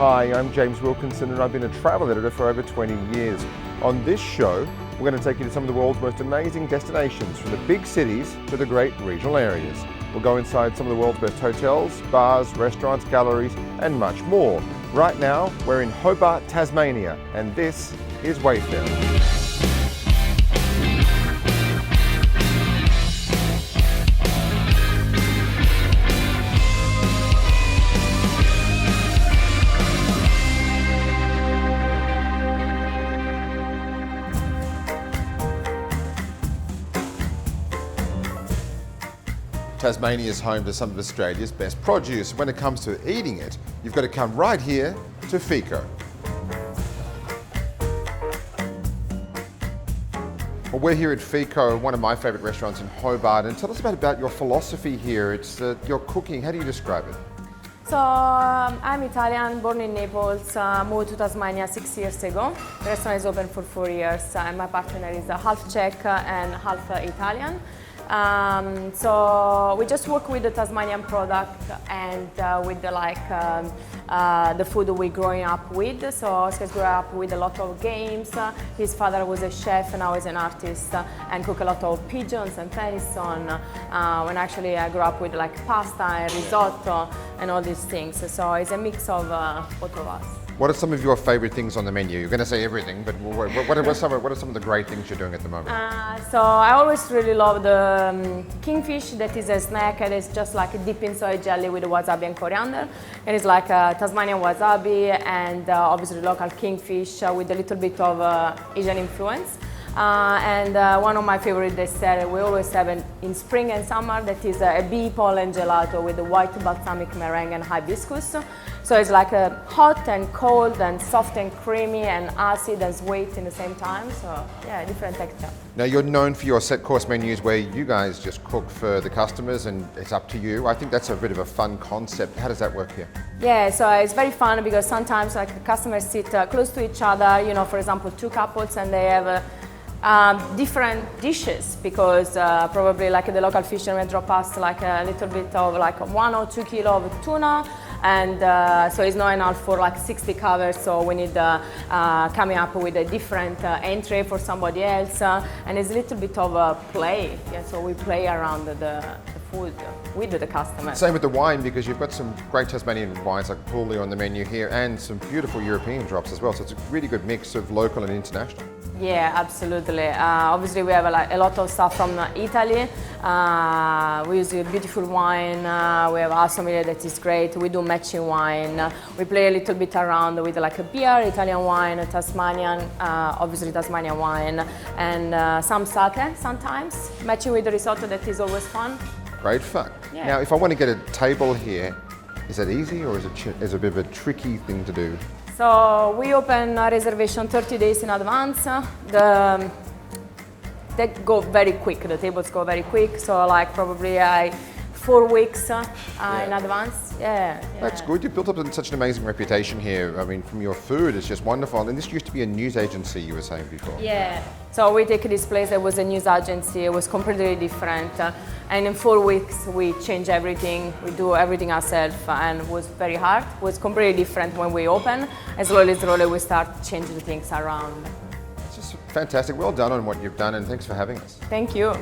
Hi, I'm James Wilkinson and I've been a travel editor for over 20 years. On this show, we're going to take you to some of the world's most amazing destinations, from the big cities to the great regional areas. We'll go inside some of the world's best hotels, bars, restaurants, galleries, and much more. Right now, we're in Hobart, Tasmania, and this is Wayfarer. Tasmania is home to some of Australia's best produce. When it comes to eating it, you've got to come right here to Fico. Well, we're here at Fico, one of my favourite restaurants in Hobart, and tell us about your philosophy here. It's your cooking. How do you describe it? So I'm Italian, born in Naples, moved to Tasmania 6 years ago. The restaurant is open for 4 years, and my partner is half Czech and half Italian. So we just work with the Tasmanian product and with the food we're growing up with. So Oscar's grew up with a lot of games. His father was a chef and now he's an artist and cook a lot of pigeons and venison. When actually I grew up with like pasta and risotto and all these things. So it's a mix of both of us. What are some of your favourite things on the menu? You're going to say everything, but what are some of the great things you're doing at the moment? So I always really love the kingfish. That is a snack and it's just like a dip in soy jelly with wasabi and coriander. And it's like Tasmanian wasabi and obviously local kingfish with a little bit of Asian influence. And one of my favorite desserts we always have in spring and summer, that is a bee pollen gelato with a white balsamic meringue and hibiscus. So it's like a hot and cold and soft and creamy and acid and sweet in the same time. So yeah, different texture. Now you're known for your set course menus where you guys just cook for the customers and it's up to you. I think that's a bit of a fun concept. How does that work here? Yeah, so it's very fun because sometimes like the customers sit close to each other, you know, for example, two couples and they have different dishes because probably like the local fishermen drop us like a little bit of like 1 or 2 kilos of tuna, and so it's not enough for like 60 covers, so we need coming up with a different entry for somebody else, and it's a little bit of a play. Yeah, so we play around the food with the customer. Same with the wine, because you've got some great Tasmanian wines like Puli on the menu here and some beautiful European drops as well, so it's a really good mix of local and international. Yeah, absolutely. Obviously, we have a lot of stuff from Italy. We use a beautiful wine. We have Assomiglia that is great. We do matching wine. We play a little bit around with like a beer, Italian wine, Tasmanian, obviously Tasmanian wine, and some satay sometimes, matching with the risotto. That is always fun. Great fun. Yeah. Now, if I want to get a table here, is that easy or is it a bit of a tricky thing to do? So we open a reservation 30 days in advance. They go very quick, the tables go very quick, so like probably 4 weeks in advance. Yeah. That's good. You've built up such an amazing reputation here. I mean, from your food, it's just wonderful. And this used to be a news agency, you were saying before. Yeah. So we take this place that was a news agency. It was completely different. And in 4 weeks, we change everything. We do everything ourselves, and it was very hard. It was completely different when we open. And slowly, we start changing things around. It's just fantastic. Well done on what you've done, and thanks for having us. Thank you.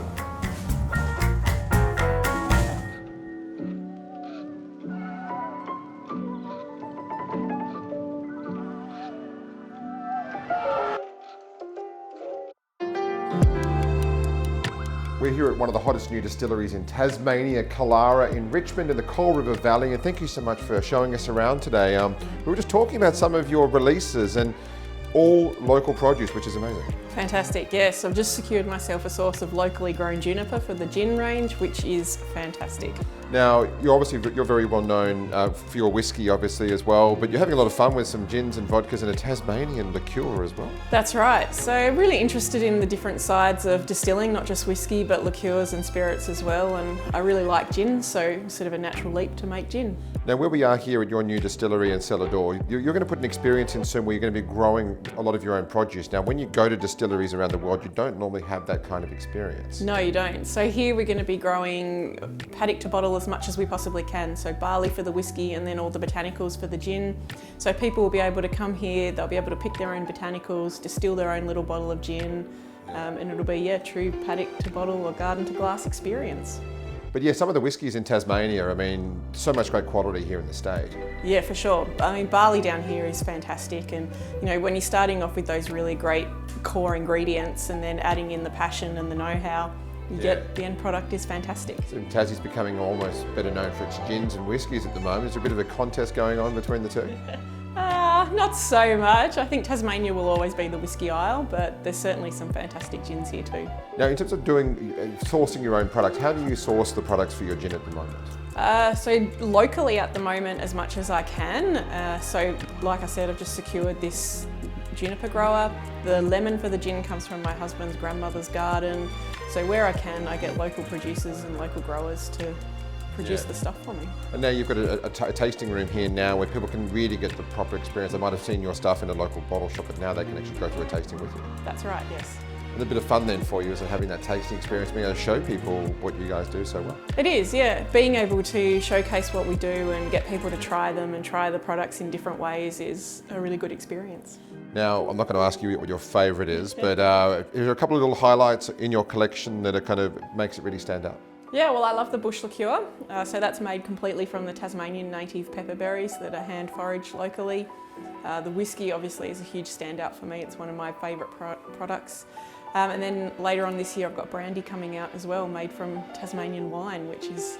We're here at one of the hottest new distilleries in Tasmania, Killara in Richmond in the Coal River Valley, and thank you so much for showing us around today. We were just talking about some of your releases and all local produce, which is amazing. Fantastic, yes. I've just secured myself a source of locally grown juniper for the gin range, which is fantastic. Now, you're very well known for your whiskey, obviously, as well, but you're having a lot of fun with some gins and vodkas and a Tasmanian liqueur as well. That's right. So really interested in the different sides of distilling, not just whiskey, but liqueurs and spirits as well. And I really like gin, so sort of a natural leap to make gin. Now, where we are here at your new distillery in Cellar Door, you're going to put an experience in soon where you're going to be growing a lot of your own produce. Now, when you go to distilleries around the world, you don't normally have that kind of experience. No, you don't. So here we're going to be growing paddock to bottle as much as we possibly can. So barley for the whiskey and then all the botanicals for the gin. So people will be able to come here, they'll be able to pick their own botanicals, distill their own little bottle of gin, and it'll be, true paddock to bottle or garden to glass experience. But yeah, some of the whiskies in Tasmania, I mean, so much great quality here in the state. Yeah, for sure. I mean, barley down here is fantastic, and when you're starting off with those really great core ingredients and then adding in the passion and the know-how, you get the end product is fantastic. So Tassie's becoming almost better known for its gins and whiskies at the moment. Is there a bit of a contest going on between the two? Not so much. I think Tasmania will always be the whiskey isle, but there's certainly some fantastic gins here too. Now, in terms of sourcing your own product, how do you source the products for your gin at the moment? So locally at the moment as much as I can. So like I said, I've just secured this juniper grower. The lemon for the gin comes from my husband's grandmother's garden. So where I can, I get local producers and local growers to produce the stuff for me. And now you've got a tasting room here now where people can really get the proper experience. They might have seen your stuff in a local bottle shop, but now they can actually go through a tasting with you. That's right, yes. And a bit of fun then for you is having that tasting experience, being able to show people what you guys do so well. It is, yeah. Being able to showcase what we do and get people to try them and try the products in different ways is a really good experience. Now, I'm not going to ask you what your favourite is, but there are a couple of little highlights in your collection that are kind of makes it really stand out. Yeah, well, I love the bush liqueur. So that's made completely from the Tasmanian native pepperberries that are hand foraged locally. The whiskey obviously is a huge standout for me. It's one of my favourite products. And then later on this year I've got brandy coming out as well, made from Tasmanian wine, which is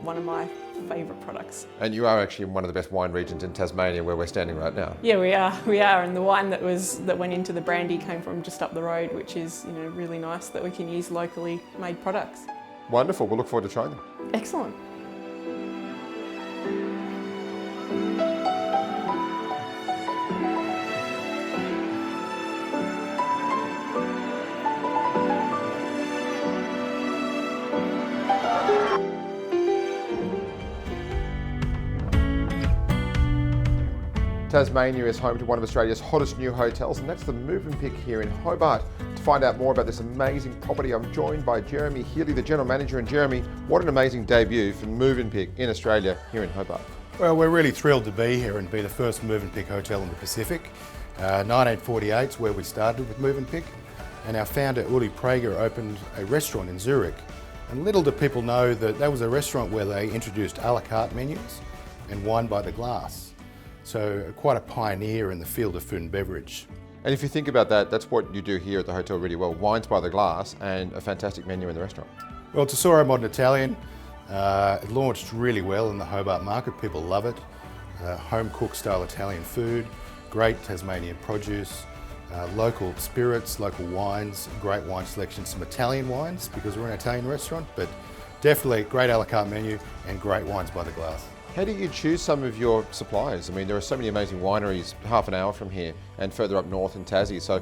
one of my favourite products. And you are actually in one of the best wine regions in Tasmania where we're standing right now. Yeah, we are. And the wine that went into the brandy came from just up the road, which is really nice that we can use locally made products. Wonderful, we'll look forward to trying them. Excellent. Tasmania is home to one of Australia's hottest new hotels, and that's the Movenpick here in Hobart. To find out more about this amazing property, I'm joined by Jeremy Healy, the General Manager. And Jeremy, what an amazing debut for Movenpick in Australia here in Hobart. Well, we're really thrilled to be here and be the first Movenpick hotel in the Pacific. 1948 is where we started with Movenpick, and our founder Uli Prager opened a restaurant in Zurich. And little do people know that that was a restaurant where they introduced a la carte menus and wine by the glass. So quite a pioneer in the field of food and beverage. And if you think about that, that's what you do here at the hotel really well. Wines by the glass and a fantastic menu in the restaurant. Well, Tesoro Modern Italian, it launched really well in the Hobart market. People love it. Home cooked style Italian food, great Tasmanian produce, local spirits, local wines, great wine selection, some Italian wines because we're an Italian restaurant, but definitely great a la carte menu and great wines by the glass. How do you choose some of your suppliers? I mean, there are so many amazing wineries half an hour from here and further up north in Tassie. So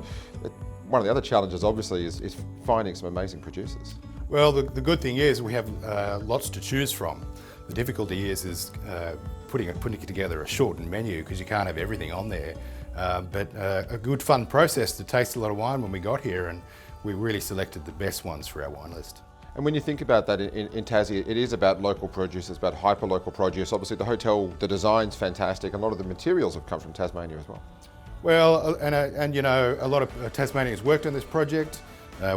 one of the other challenges obviously is finding some amazing producers. Well, the good thing is we have lots to choose from. The difficulty is putting together a shortened menu because you can't have everything on there. But a good fun process to taste a lot of wine when we got here, and we really selected the best ones for our wine list. And when you think about that in Tassie, it is about local produce, it's about hyper-local produce. Obviously the hotel, the design's fantastic, and a lot of the materials have come from Tasmania as well. Well, and you know, a lot of Tasmanians worked on this project.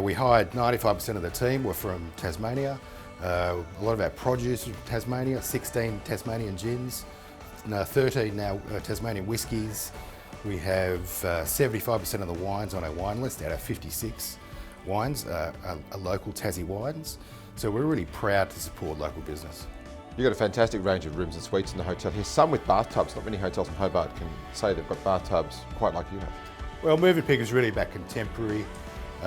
We hired 95% of the team were from Tasmania. A lot of our produce from Tasmania, 16 Tasmanian gins, 13 now Tasmanian whiskies. We have 75% of the wines on our wine list out of 56. Wines are local Tassie wines, so we're really proud to support local business. You've got a fantastic range of rooms and suites in the hotel here, some with bathtubs. Not many hotels in Hobart can say they've got bathtubs quite like you have. Well, Movenpick is really about contemporary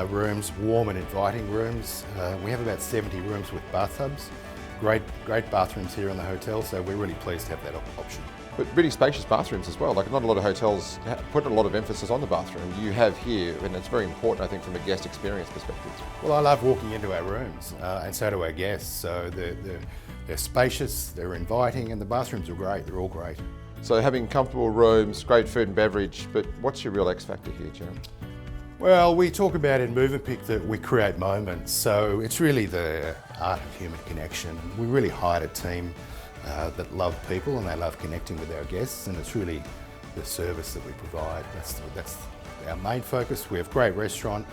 rooms, warm and inviting rooms. We have about 70 rooms with bathtubs. Great bathrooms here in the hotel, so we're really pleased to have that option. But really spacious bathrooms as well. Like not a lot of hotels put a lot of emphasis on the bathroom. You have here, and it's very important, I think, from a guest experience perspective. Well, I love walking into our rooms, and so do our guests. So they're spacious, they're inviting, and the bathrooms are great. They're all great. So having comfortable rooms, great food and beverage, but what's your real X factor here, Jeremy? Well, we talk about in Movenpick that we create moments, so it's really the art of human connection. We really hired a team that love people and they love connecting with our guests, and it's really the service that we provide. That's our main focus. We have great restaurant,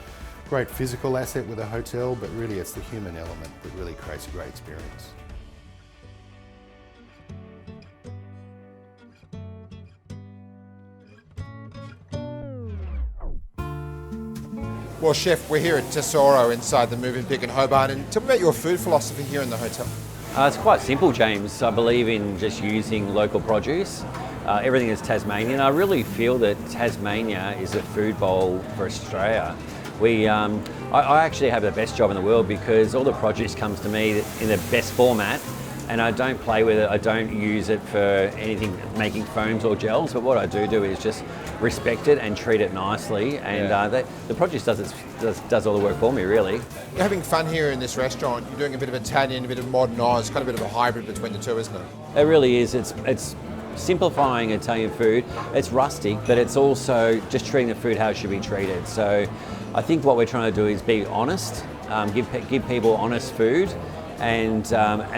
great physical asset with a hotel, but really it's the human element that really creates a great experience. Well, Chef, we're here at Tesoro inside the Movenpick in Hobart, and tell me about your food philosophy here in the hotel. It's quite simple, James. I believe in just using local produce. Everything is Tasmanian. I really feel that Tasmania is a food bowl for Australia. I actually have the best job in the world because all the produce comes to me in the best format, and I don't play with it. I don't use it for anything making foams or gels, but what I do is just respect it and treat it nicely, and the produce does all the work for me, really. You're having fun here in this restaurant. You're doing a bit of Italian, a bit of modern Oz, kind of a bit of a hybrid between the two, isn't it? It really is. It's simplifying Italian food. It's rustic, but it's also just treating the food how it should be treated. So I think what we're trying to do is be honest, give people honest food, and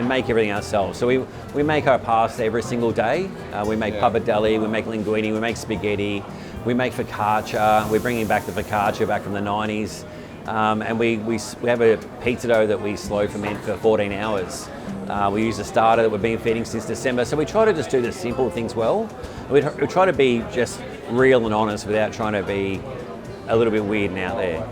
make everything ourselves. So we make our pasta every single day. We make pappardelle, we make linguine, we make spaghetti, we make focaccia. We're bringing back the focaccia back from the 90s. And we have a pizza dough that we slow ferment for 14 hours. We use a starter that we've been feeding since December. So we try to just do the simple things well. We try to be just real and honest without trying to be a little bit weird and out there.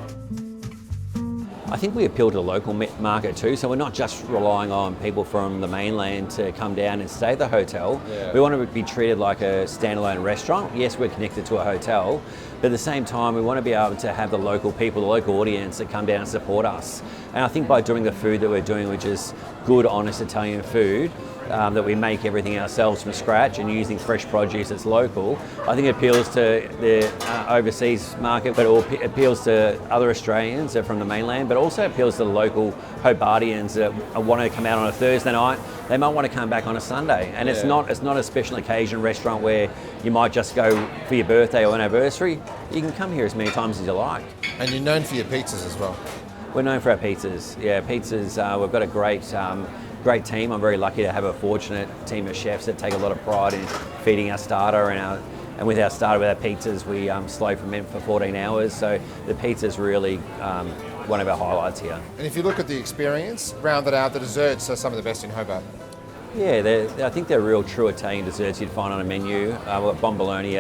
I think we appeal to the local market too, so we're not just relying on people from the mainland to come down and stay at the hotel. We want to be treated like a standalone restaurant. Yes, we're connected to a hotel, but at the same time we want to be able to have the local people, the local audience that come down and support us. And I think by doing the food that we're doing, which is good, honest Italian food, that we make everything ourselves from scratch and using fresh produce that's local, I think it appeals to the overseas market, but it appeals to other Australians that are from the mainland, but also appeals to the local Hobartians that want to come out on a Thursday night. They might want to come back on a Sunday, and it's not a special occasion restaurant where you might just go for your birthday or anniversary. You can come here as many times as you like. And you're known for your pizzas as well. We're known for our pizzas. Yeah, pizzas. We've got a great team. I'm very lucky to have a fortunate team of chefs that take a lot of pride in feeding our starter, and with our starter, with our pizzas, we slow ferment for 14 hours. So the pizza's really one of our highlights here. And if you look at the experience, rounded out, the desserts are some of the best in Hobart. Yeah, I think they're real true Italian desserts you'd find on a menu. We've got bomboloni,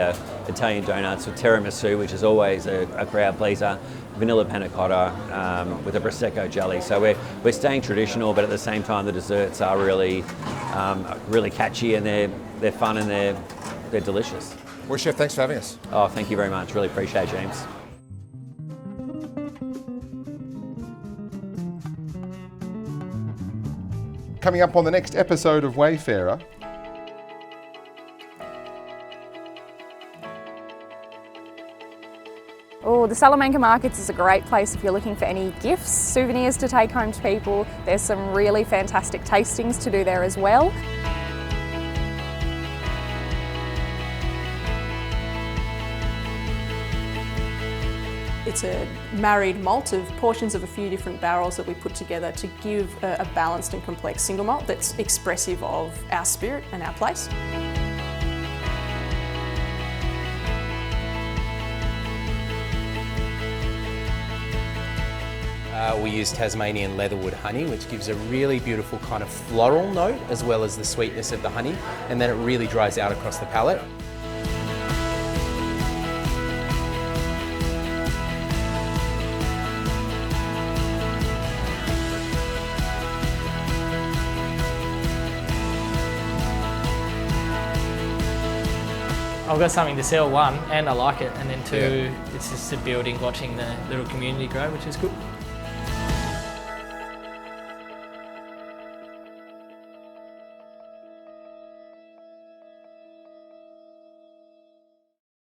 Italian donuts with tiramisu, which is always a crowd pleaser, vanilla panna cotta with a prosecco jelly. So we're staying traditional, but at the same time the desserts are really catchy, and they're fun, and they're delicious. Well, Chef, thanks for having us. Oh, thank you very much. Really appreciate it, James. Coming up on the next episode of Wayfarer. Oh, the Salamanca Markets is a great place if you're looking for any gifts, souvenirs to take home to people. There's some really fantastic tastings to do there as well. It's a married malt of portions of a few different barrels that we put together to give a balanced and complex single malt that's expressive of our spirit and our place. We use Tasmanian leatherwood honey, which gives a really beautiful kind of floral note as well as the sweetness of the honey, and then it really dries out across the palate. I've got something to sell, one, and I like it, and then two, it's just a building, watching the little community grow, which is good.